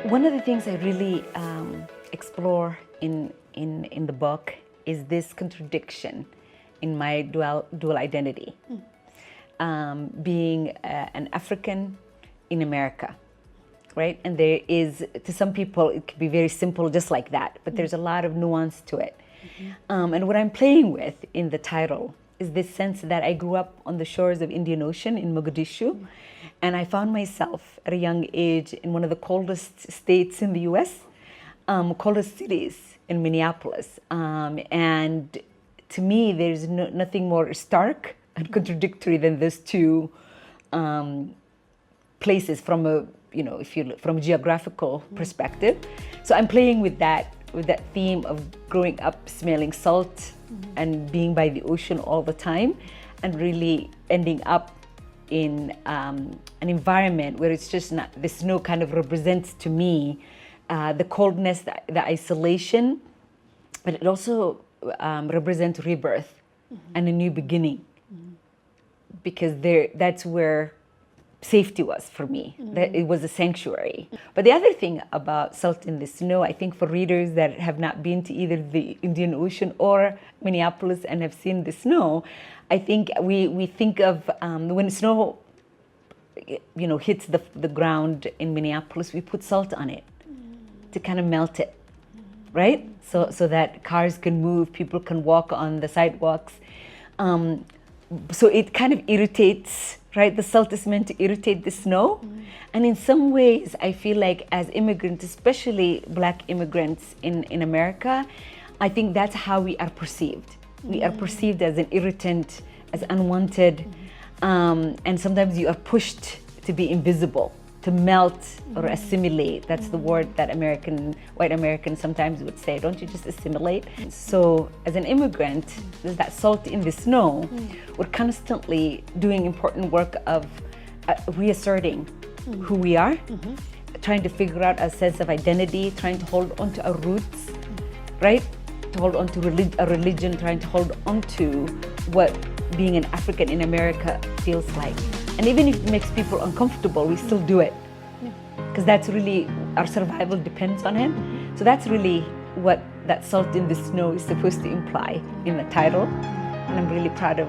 One of the things I really explore in the book is this contradiction in my dual identity, being an African in America, right? And there is, to some people, it could be very simple just like that, but there's a lot of nuance to it. And what I'm playing with in the title is this sense that I grew up on the shores of Indian Ocean in Mogadishu, and I found myself at a young age in one of the coldest states in the US, coldest cities in Minneapolis. And to me, there's nothing more stark and contradictory than those two places from a, if you look from a geographical perspective. So I'm playing with that theme of growing up smelling salt and being by the ocean all the time, and really ending up in an environment where it's just not, the snow kind of represents to me the coldness, the isolation, but it also represents rebirth and a new beginning, because that's where safety was for me. That it was a sanctuary. But the other thing about Salt in the Snow, I think for readers that have not been to either the Indian Ocean or Minneapolis and have seen the snow, I think we think of when snow hits the ground in Minneapolis, we put salt on it to kind of melt it, right? So that cars can move, people can walk on the sidewalks. So it kind of irritates, right? The salt is meant to irritate the snow. And in some ways, I feel like as immigrants, especially Black immigrants in America, I think that's how we are perceived. We are perceived as an irritant, as unwanted, and sometimes you are pushed to be invisible, to melt or assimilate. That's the word that white Americans sometimes would say, don't you just assimilate? So as an immigrant, there's that salt in the snow. We're constantly doing important work of reasserting who we are, trying to figure out a sense of identity, trying to hold on to our roots, right? To hold on to a religion, trying to hold on to what being an African in America feels like. And even if it makes people uncomfortable, we still do it. Because that's really, our survival depends on it. So that's really what that salt in the snow is supposed to imply in the title. And I'm really proud of